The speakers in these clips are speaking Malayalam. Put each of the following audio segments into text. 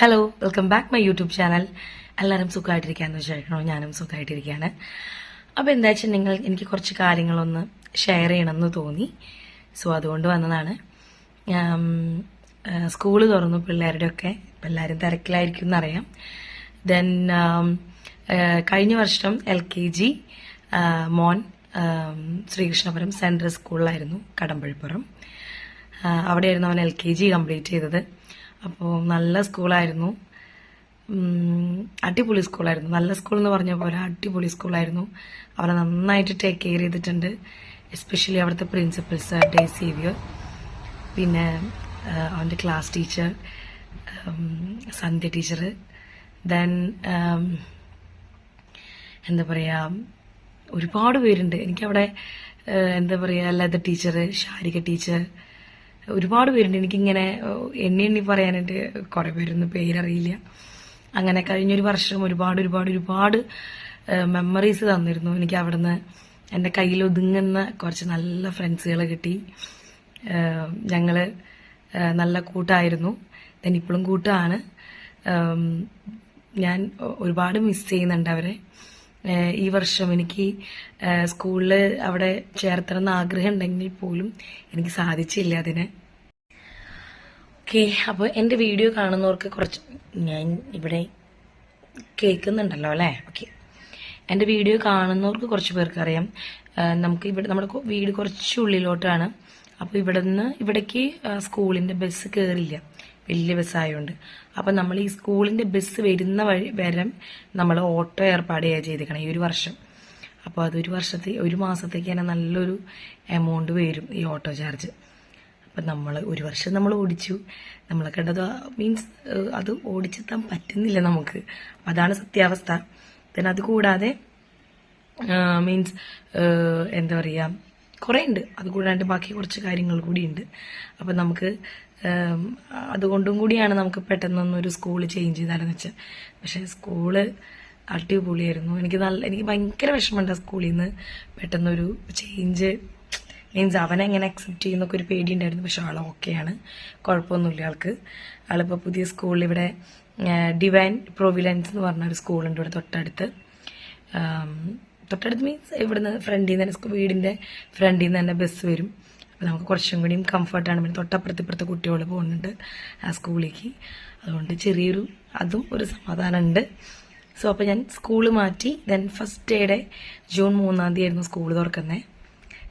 Hello, welcome back my YouTube channel. എല്ലാവരും സുഖമായിട്ടിരിക്കാന്ന് വിചാരിക്കണോ? ഞാനും സുഖമായിട്ടിരിക്കുകയാണ്. അപ്പോൾ എന്താ വെച്ചാൽ എനിക്ക് കുറച്ച് കാര്യങ്ങളൊന്ന് ഷെയർ ചെയ്യണമെന്ന് തോന്നി. സോ അതുകൊണ്ട് വന്നതാണ്. സ്കൂള് തുറന്നു പിള്ളേരുടെയൊക്കെ. എല്ലാവരും തിരക്കിലായിരിക്കും എന്നറിയാം. ദെൻ കഴിഞ്ഞ വർഷം LKG മോൻ ശ്രീകൃഷ്ണപുരം സെൻട്രൽ സ്കൂളിലായിരുന്നു, കടമ്പഴിപ്പുറം. അവിടെയായിരുന്നു അവൻ LKG കംപ്ലീറ്റ് ചെയ്തത്. അപ്പോൾ നല്ല സ്കൂളായിരുന്നു, അടിപൊളി സ്കൂളായിരുന്നു. നല്ല സ്കൂൾ എന്ന് പറഞ്ഞ പോലെ അടിപൊളി സ്കൂളായിരുന്നു. അവനെ നന്നായിട്ട് ടേക്ക് കെയർ ചെയ്തിട്ടുണ്ട്. എസ്പെഷ്യലി അവിടുത്തെ പ്രിൻസിപ്പൽ സർ ഡേ സേവിയർ, പിന്നെ അവൻ്റെ ക്ലാസ് ടീച്ചർ സന്ധ്യ ടീച്ചർ, ദെൻ എന്താ പറയുക, ഒരുപാട് പേരുണ്ട്. എനിക്കവിടെ എന്താ പറയുക, ലത ടീച്ചർ, ഷാരിക ടീച്ചർ, ഒരുപാട് പേരുണ്ട്. എനിക്കിങ്ങനെ എണ്ണി പറയാനായിട്ട് കുറേ പേരൊന്നും പേരറിയില്ല. അങ്ങനെ കഴിഞ്ഞൊരു വർഷം ഒരുപാട് മെമ്മറീസ് തന്നിരുന്നു എനിക്ക്. അവിടുന്ന് എൻ്റെ കയ്യിൽ ഒതുങ്ങുന്ന കുറച്ച് നല്ല ഫ്രണ്ട്സുകളെ കിട്ടി. ഞങ്ങൾ നല്ല കൂട്ടായിരുന്നു. ഞാൻ ഇപ്പോഴും കൂട്ടാണ്. ഞാൻ ഒരുപാട് മിസ് ചെയ്യുന്നുണ്ട് അവരെ. ഈ വർഷം എനിക്ക് സ്കൂളിൽ അവിടെ ചേർത്തണമെന്ന് ആഗ്രഹം ഉണ്ടെങ്കിൽ പോലും എനിക്ക് സാധിച്ചില്ല അതിന്. ഓക്കെ, അപ്പോൾ എൻ്റെ വീഡിയോ കാണുന്നവർക്ക് കുറച്ച്, ഞാൻ ഇവിടെ കേൾക്കുന്നുണ്ടല്ലോ അല്ലേ? ഓക്കെ, എൻ്റെ വീഡിയോ കാണുന്നവർക്ക് കുറച്ച് പേർക്ക് അറിയാം, നമ്മുടെ വീട് കുറച്ച് ഉള്ളിലോട്ടാണ്. അപ്പോൾ ഇവിടേക്ക് സ്കൂളിൻ്റെ ബസ് കയറില്ല, വലിയ ബസ്സായതുകൊണ്ട്. അപ്പം നമ്മൾ ഈ സ്കൂളിൻ്റെ ബസ് വരുന്ന വരെ നമ്മൾ ഓട്ടോ ഏർപ്പാട് ചെയ്തിരിക്കണം ഈ ഒരു വർഷം. അപ്പോൾ അതൊരു മാസത്തേക്ക് തന്നെ നല്ലൊരു എമൗണ്ട് വരും ഈ ഓട്ടോ ചാർജ്. അപ്പം ഒരു വർഷം നമ്മൾ ഓടിച്ചു. നമ്മളെ കണ്ടത് മീൻസ് അത് ഓടിച്ചെത്താൻ പറ്റുന്നില്ല നമുക്ക്. അതാണ് സത്യാവസ്ഥ. പിന്നെ അത് കൂടാതെ മീൻസ് എന്താ പറയുക, കുറേ ഉണ്ട്. അത് കൂടാണ്ട് ബാക്കി കുറച്ച് കാര്യങ്ങൾ കൂടിയുണ്ട്. അപ്പം നമുക്ക് അതുകൊണ്ടും കൂടിയാണ് നമുക്ക് പെട്ടെന്നൊന്നൊരു സ്കൂള് ചേഞ്ച് ചെയ്താലെന്ന് വെച്ചാൽ. പക്ഷേ സ്കൂള് അടിപൊളിയായിരുന്നു. എനിക്ക് ഭയങ്കര വിഷമമുണ്ട് ആ സ്കൂളിൽ നിന്ന് പെട്ടെന്നൊരു ചേഞ്ച്. മീൻസ് അവനെ എങ്ങനെ അക്സെപ്റ്റ് ചെയ്യുന്നൊക്കെ ഒരു പേടിയുണ്ടായിരുന്നു. പക്ഷെ ആൾ ഓക്കെയാണ്, കുഴപ്പമൊന്നുമില്ല ആൾക്ക്. ആളിപ്പോൾ പുതിയ സ്കൂളിൽ ഇവിടെ ഡിവൈൻ പ്രൊവിലൻസ് എന്ന് പറഞ്ഞൊരു സ്കൂളുണ്ട് ഇവിടെ തൊട്ടടുത്ത് മീൻസ് ഇവിടുന്ന് വീടിൻ്റെ ഫ്രണ്ടിൽ നിന്ന് തന്നെ ബസ് വരും. അപ്പോൾ നമുക്ക് കുറച്ചും കൂടിയും കംഫർട്ടാണ്. പിന്നെ തൊട്ടപ്പുറത്തിപ്പുറത്തെ കുട്ടികൾ പോകുന്നുണ്ട് ആ സ്കൂളിലേക്ക്. അതുകൊണ്ട് അതും ഒരു സമാധാനമുണ്ട്. സോ അപ്പോൾ ഞാൻ സ്കൂള് മാറ്റി. ദെൻ ഫസ്റ്റ് ഡേയുടെ ജൂൺ 3-ാം തീയതി ആയിരുന്നു സ്കൂൾ തുറക്കുന്നത്.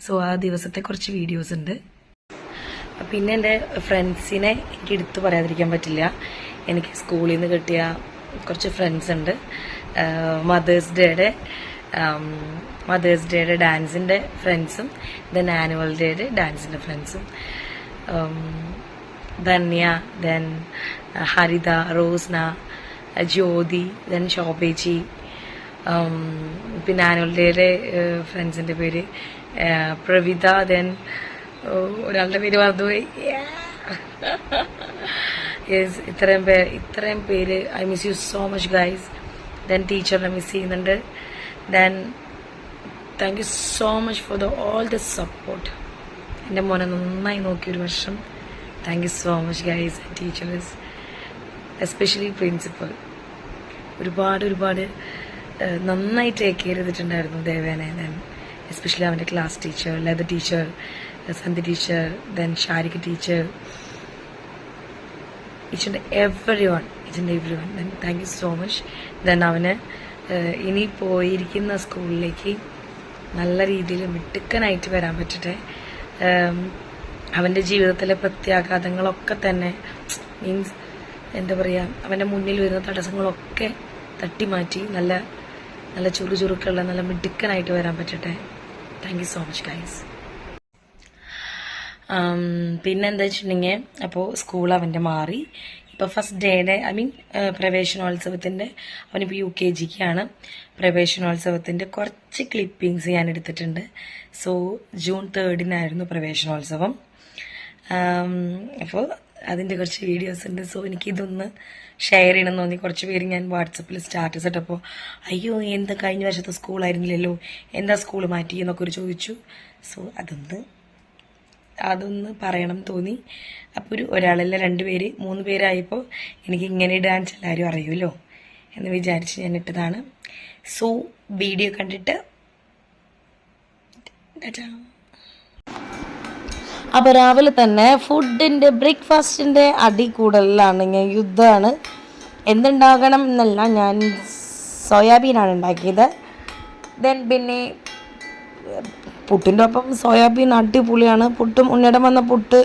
സോ ആ ദിവസത്തെ കുറച്ച് വീഡിയോസ് ഉണ്ട്. പിന്നെ എൻ്റെ ഫ്രണ്ട്സിനെ എനിക്ക് എടുത്തു പറയാതിരിക്കാൻ പറ്റില്ല. എനിക്ക് സ്കൂളിൽ നിന്ന് കിട്ടിയ കുറച്ച് ഫ്രണ്ട്സ് ഉണ്ട്. മദേഴ്സ് ഡേയുടെ ഡാൻസിൻ്റെ ഫ്രണ്ട്സും, ദെൻ ആനുവൽ ഡേയുടെ ഡാൻസിൻ്റെ ഫ്രണ്ട്സും, ധന്യ, ദെൻ ഹരിത, റോസ്ന, ജ്യോതി, ദെൻ ശോഭേച്ചി, പിന്നെ ആനുവൽ ഡേയുടെ ഫ്രണ്ട്സിൻ്റെ പേര് പ്രവിത, ദെൻ ഒരാളുടെ പേര് മറന്നുപോയി. യെസ്, ഇത്രയും പേര്. I miss you so much guys. Then ടീച്ചറിനെ മിസ് ചെയ്യുന്നുണ്ട്. Then thank you so much for all the support. എൻ്റെ മോനെ നന്നായി നോക്കിയൊരു വർഷം. Thank you so much guys, teachers, especially principal. ഒരുപാട് നന്നായി ടേക്ക് കെയർ ചെയ്തിട്ടുണ്ടായിരുന്നു ദേവേനെ. ദെൻ എസ്പെഷ്യലി അവൻ്റെ class teacher, Latha teacher, Sandhya teacher, then Sharika teacher, each and everyone. Then thank you so much. Then അവന് ഇനി പോയിരിക്കുന്ന സ്കൂളിലേക്ക് നല്ല രീതിയിൽ മിടുക്കനായിട്ട് വരാൻ പറ്റട്ടെ. അവൻ്റെ ജീവിതത്തിലെ പ്രത്യാഘാതങ്ങളൊക്കെ തന്നെ മീൻസ് എന്താ പറയുക, അവൻ്റെ മുന്നിൽ വരുന്ന തടസ്സങ്ങളൊക്കെ തട്ടിമാറ്റി നല്ല ചുറുചുറുക്കുള്ള നല്ല മിടുക്കനായിട്ട് വരാൻ പറ്റട്ടെ. Thank you so much guys. പിന്നെന്താ വെച്ചിട്ടുണ്ടെങ്കിൽ, അപ്പോൾ സ്കൂൾ അവൻ്റെ മാറി. ഇപ്പോൾ ഫസ്റ്റ് ഡേയുടെ പ്രവേശനോത്സവത്തിൻ്റെ, അവനിപ്പോൾ UKGക്കാണ്. പ്രവേശനോത്സവത്തിൻ്റെ കുറച്ച് ക്ലിപ്പിങ്സ് ഞാൻ എടുത്തിട്ടുണ്ട്. സോ ജൂൺ 3-നായിരുന്നു പ്രവേശനോത്സവം. അപ്പോൾ അതിൻ്റെ കുറച്ച് വീഡിയോസ് ഉണ്ട്. സോ എനിക്കിതൊന്ന് ഷെയർ ചെയ്യണമെന്ന് തോന്നി. കുറച്ച് പേര് ഞാൻ വാട്സപ്പിൽ സ്റ്റാറ്റസ് ഇട്ടപ്പോൾ അയ്യോ എന്താ കഴിഞ്ഞ വർഷത്തെ സ്കൂളായിരുന്നില്ലല്ലോ, എന്താ സ്കൂൾ മാറ്റി എന്നൊക്കെ ചോദിച്ചു. സോ അതൊന്ന് അതൊന്ന് പറയണം തോന്നി. അപ്പോൾ ഒരാളല്ല 2 പേര് 3 പേരായപ്പോൾ എനിക്ക് ഇങ്ങനെ ഡാൻസ് എല്ലാവരും അറിയുമല്ലോ എന്ന് വിചാരിച്ച് ഞാൻ ഇട്ടതാണ്. സോ വീഡിയോ കണ്ടിട്ട് അപ്പോൾ രാവിലെ തന്നെ ഫുഡിൻ്റെ ബ്രേക്ക്ഫാസ്റ്റിൻ്റെ അടി കൂടുതലാണ്. ഞാൻ യുദ്ധമാണ്. എന്തുണ്ടാകണം എന്നല്ല, ഞാൻ സോയാബീനാണ് ഉണ്ടാക്കിയത്. ദെൻ പിന്നെ പുട്ടിൻ്റെ ഒപ്പം സോയാബീൻ അടിപൊളിയാണ്. പുട്ടും ഉണ്ണിയിടം വന്ന പുട്ട്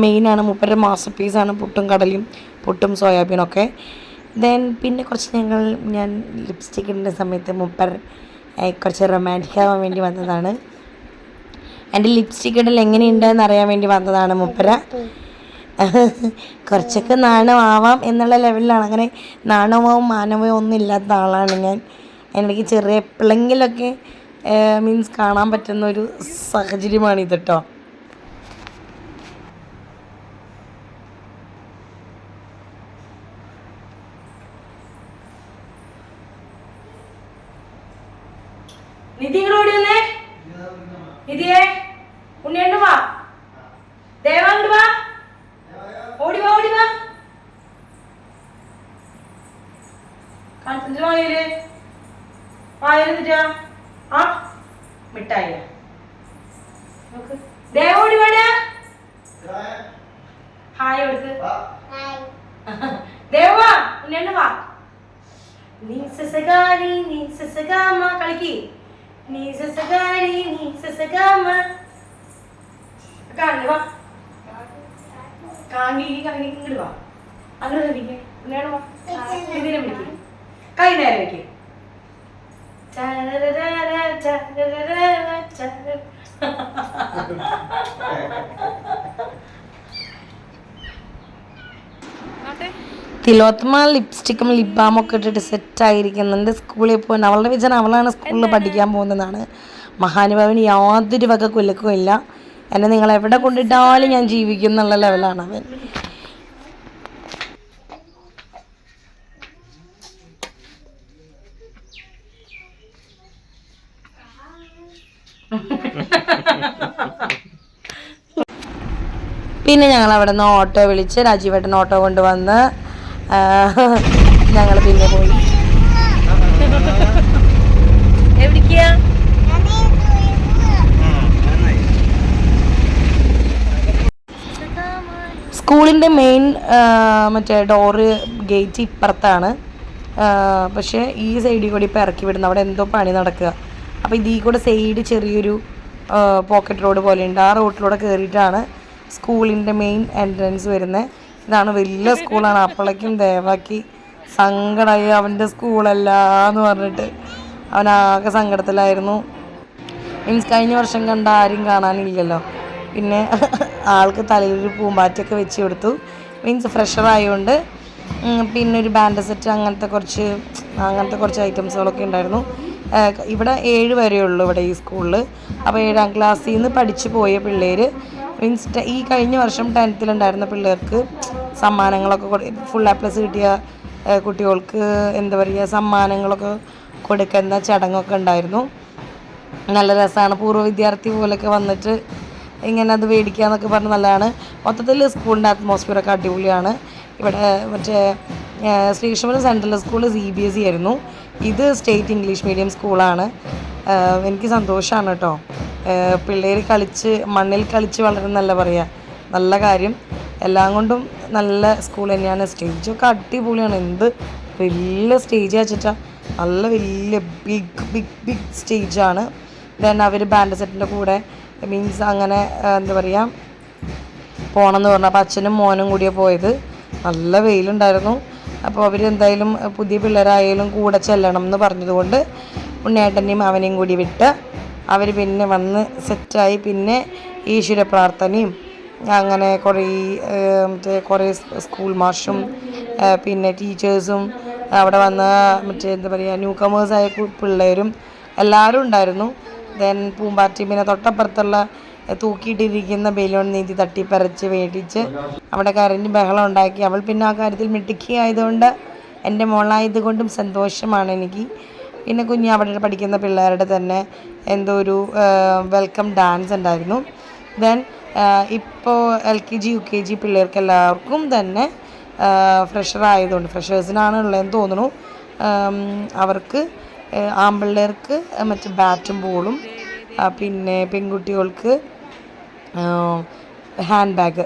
മെയിനാണ്. മൂപ്പരുടെ മാസ്റ്റർ പീസാണ് പുട്ടും കടലയും, പുട്ടും സോയാബീനൊക്കെ. ദെൻ പിന്നെ ഞാൻ ലിപ്സ്റ്റിക് ഇടുന്ന സമയത്ത് മൂപ്പർ കുറച്ച് റൊമാൻറ്റിക് ആവാൻ വേണ്ടി വന്നതാണ്. എൻ്റെ ലിപ്സ്റ്റിക് ഇടൽ എങ്ങനെയുണ്ടെന്ന് അറിയാൻ വേണ്ടി വന്നതാണ് മൂപ്പര. കുറച്ചൊക്കെ നാണമാവാം എന്നുള്ള ലെവലിലാണ്. അങ്ങനെ നാണവും മാനവവും ഒന്നും ഇല്ലാത്ത ആളാണ് ഞാൻ. എനിക്ക് ചെറിയ എപ്പോഴെങ്കിലൊക്കെ മീൻസ് കാണാൻ പറ്റുന്ന ഒരു സാഹചര്യമാണിത് കേട്ടോ. നിധി ഇങ്ങോട്ട് ഓടി വന്നേ. നിധിയെ ഉണ്ണിയണ്ട് വാ, ദേവാങ്ങോട്ട് വാ, ഓടി വാ, ഓടി വാ. കാണിച്ചു വായല് വായല് നിറ്റാ ആ മിഠായി നോക്ക്. ദേവ ഓടി വാടാ, ഹായ് കൊടുക്ക്. ദേവ ഉണ്ണിയണ്ട് വാ. നീ സസഗാരി നീ സസഗാമ കളിക്ക്. നീ സസഗാരി നീ സസഗാമ കാണു വാ. കാങ്ങി ഇങ്ങോട്ട് വാ, അങ്ങനെ ശ്രദ്ധിക്കേ. ഉണ്ണിയാണ് വാ, ഇതിനെ വിളിക്ക്, കൈ നേരെ വെക്ക്. തിലോത്തമ ലിപ്സ്റ്റിക്കും ലിപ് ബാമും ഒക്കെ ഇട്ടിട്ട് സെറ്റായിരിക്കുന്നുണ്ട്. സ്കൂളിൽ പോകാൻ അവളുടെ വിചാരം അവളാണ് സ്കൂളിൽ പഠിക്കാൻ പോകുന്നതാണ്. മഹാനുഭാവന് യാതൊരു വക കുലക്കും ഇല്ല. എന്നെ നിങ്ങൾ എവിടെ കൊണ്ടിട്ടാലും ഞാൻ ജീവിക്കും എന്നുള്ള ലെവലാണ് അവൻ. പിന്നെ ഞങ്ങൾ അവിടെ നിന്ന് ഓട്ടോ വിളിച്ച് രാജീവേട്ടൻ ഓട്ടോ കൊണ്ടുവന്ന് ഞങ്ങൾ പിന്നെ പോയി. എവിടേക്കാ? സ്കൂളിൻ്റെ മെയിൻ മറ്റേ ഡോറ് ഗേറ്റ് ഇപ്പുറത്താണ്. പക്ഷേ ഈ സൈഡിൽ കൂടി ഇപ്പോൾ ഇറക്കി വിടുന്നു. അവിടെ എന്തോ പണി നടക്കുക. അപ്പോൾ ഇതിൽ കൂടെ സൈഡ് ചെറിയൊരു പോക്കറ്റ് റോഡ് പോലെയുണ്ട്. ആ റോഡിലൂടെ കയറിയിട്ടാണ് സ്കൂളിൻ്റെ മെയിൻ എൻട്രൻസ് വരുന്നത്. ഇതാണ് വലിയ സ്കൂളാണ്. അപ്പോഴേക്കും ദേവാക്കി സങ്കടമായി. അവൻ്റെ സ്കൂളല്ല എന്ന് പറഞ്ഞിട്ട് അവനാകെ സങ്കടത്തിലായിരുന്നു. മീൻസ് കഴിഞ്ഞ വർഷം കണ്ട ആരും കാണാനില്ലല്ലോ. പിന്നെ ആൾക്ക് തലയിലൊരു പൂമ്പാറ്റൊക്കെ വെച്ച് കൊടുത്തു. മീൻസ് ഫ്രഷർ ആയതുകൊണ്ട്. പിന്നെ ഒരു ബാൻഡ് സെറ്റ് അങ്ങനത്തെ കുറച്ച് ഐറ്റംസുകളൊക്കെ ഉണ്ടായിരുന്നു. ഇവിടെ 7 വരെ ഉള്ളൂ ഇവിടെ ഈ സ്കൂളിൽ. അപ്പോൾ 7ാം ക്ലാസ്സിൽ നിന്ന് പഠിച്ചു പോയ പിള്ളേർ, മീൻസ് ഈ കഴിഞ്ഞ വർഷം 10th ഉണ്ടായിരുന്ന പിള്ളേർക്ക് സമ്മാനങ്ങളൊക്കെ ഫുൾ A+ കിട്ടിയ കുട്ടികൾക്ക് എന്താ പറയുക സമ്മാനങ്ങളൊക്കെ കൊടുക്കുന്ന ചടങ്ങൊക്കെ ഉണ്ടായിരുന്നു. നല്ല രസമാണ്. പൂർവ്വ വിദ്യാർത്ഥി പോലെയൊക്കെ വന്നിട്ട് ഇങ്ങനെ അത് മേടിക്കുക എന്നൊക്കെ പറഞ്ഞ് നല്ലതാണ്. മൊത്തത്തിൽ സ്കൂളിൻ്റെ അറ്റ്മോസ്ഫിയറൊക്കെ അടിപൊളിയാണ്. ഇവിടെ മറ്റേ ശ്രീകൃഷ്ണപുരം സെൻട്രൽ സ്കൂൾ CBSE ആയിരുന്നു. ഇത് സ്റ്റേറ്റ് ഇംഗ്ലീഷ് മീഡിയം സ്കൂളാണ്. എനിക്ക് സന്തോഷമാണ് കേട്ടോ. പിള്ളേർ മണ്ണിൽ കളിച്ച് വളരുന്നല്ല പറയുക. നല്ല കാര്യം. എല്ലാം കൊണ്ടും നല്ല സ്കൂൾ തന്നെയാണ്. സ്റ്റേജൊക്കെ അടിപൊളിയാണ്. എന്ത് വലിയ സ്റ്റേജ് വെച്ചിട്ടാണ്. നല്ല വലിയ ബിഗ് സ്റ്റേജാണ്. ദെൻ അവർ ബാൻഡ് സെറ്റിൻ്റെ കൂടെ മീൻസ് അങ്ങനെ എന്താ പറയുക പോകണമെന്ന് പറഞ്ഞു. അപ്പോൾ അച്ഛനും മോനും കൂടിയാണ് പോയത്. നല്ല വെയിലുണ്ടായിരുന്നു. അപ്പോൾ അവരെന്തായാലും പുതിയ പിള്ളേരായാലും കൂടെ ചെല്ലണം എന്ന് പറഞ്ഞതുകൊണ്ട് ഉണ്ണിയേട്ടനെയും അവനെയും കൂടി വിട്ട് അവർ പിന്നെ വന്ന് സെറ്റായി. പിന്നെ ഈശ്വര പ്രാർത്ഥനയും അങ്ങനെ കുറേ സ്കൂൾ മാഷും പിന്നെ ടീച്ചേഴ്സും അവിടെ വന്ന എന്താ പറയുക ന്യൂ കമേഴ്സായ പിള്ളേരും എല്ലാവരും ഉണ്ടായിരുന്നു. ദെൻ പൂമ്പാറ്റി പിന്നെ തൊട്ടപ്പുറത്തുള്ള തൂക്കിയിട്ടിരിക്കുന്ന ബലൂൺ നീതി തട്ടിപ്പറിച്ച് മേടിച്ച് അവിടെ കരഞ്ഞ് ബഹളം ഉണ്ടാക്കി. അവൾ പിന്നെ ആ കാര്യത്തിൽ മിടുക്കിയായതുകൊണ്ട് എൻ്റെ മോളായതുകൊണ്ടും സന്തോഷമാണ് എനിക്ക്. പിന്നെ അവിടെ പഠിക്കുന്ന പിള്ളേരുടെ തന്നെ എന്തോ ഒരു വെൽക്കം ഡാൻസ് ഉണ്ടായിരുന്നു. ദെൻ ഇപ്പോൾ LKG UKG പിള്ളേർക്ക് എല്ലാവർക്കും തന്നെ ഫ്രഷർ ആയതുകൊണ്ട് ഫ്രഷേഴ്സിനാണ് ഉള്ളതെന്ന് തോന്നുന്നു. അവർക്ക് ആൺപിള്ളേർക്ക് മറ്റേ ബാറ്റും ബോളും, പിന്നെ പെൺകുട്ടികൾക്ക് ഹാൻഡ് ബാഗ്,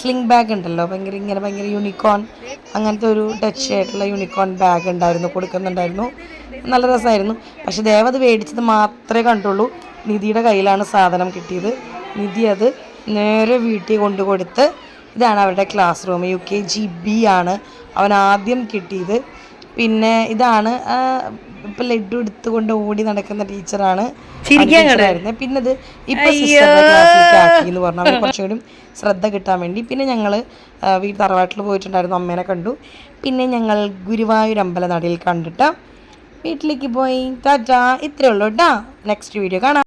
സ്ലിംഗ് ബാഗ് ഉണ്ടല്ലോ, ഭയങ്കര യൂണിക്കോൺ അങ്ങനത്തെ ഒരു ടച്ച് ആയിട്ടുള്ള യൂണിക്കോൺ ബാഗ് ഉണ്ടായിരുന്നു, കൊടുക്കുന്നുണ്ടായിരുന്നു. നല്ല രസമായിരുന്നു. പക്ഷെ ദേവത് മേടിച്ചത് മാത്രമേ കണ്ടുള്ളൂ. നിധിയുടെ കയ്യിലാണ് സാധനം കിട്ടിയത്. നിധി അത് നേരെ വീട്ടിൽ കൊണ്ടു കൊടുത്ത്. ഇതാണ് അവരുടെ ക്ലാസ് റൂം. UKG B ആണ് അവൻ ആദ്യം കിട്ടിയത്. പിന്നെ ഇതാണ് ഇപ്പം ലഡ്ഡു എടുത്തുകൊണ്ട് ഓടി നടക്കുന്ന ടീച്ചറാണ്. പിന്നെ ഇത് ഇപ്പം സിസ്റ്ററുടെ ക്ലാസ്സിലേക്ക് ആക്കി എന്ന് പറഞ്ഞു. അവർ കുറച്ചും കൂടി ശ്രദ്ധ കിട്ടാൻ വേണ്ടി. പിന്നെ ഞങ്ങൾ തറവാട്ടിൽ പോയിട്ടുണ്ടായിരുന്നു, അമ്മേനെ കണ്ടു. പിന്നെ ഞങ്ങൾ ഗുരുവായൂർ അമ്പലനടയിൽ കണ്ടിട്ട് വീട്ടിലേക്ക് പോയി. ടാറ്റാ, ഇത്രയേ ഉള്ളൂ കേട്ടോ. നെക്സ്റ്റ് വീഡിയോ കാണാം.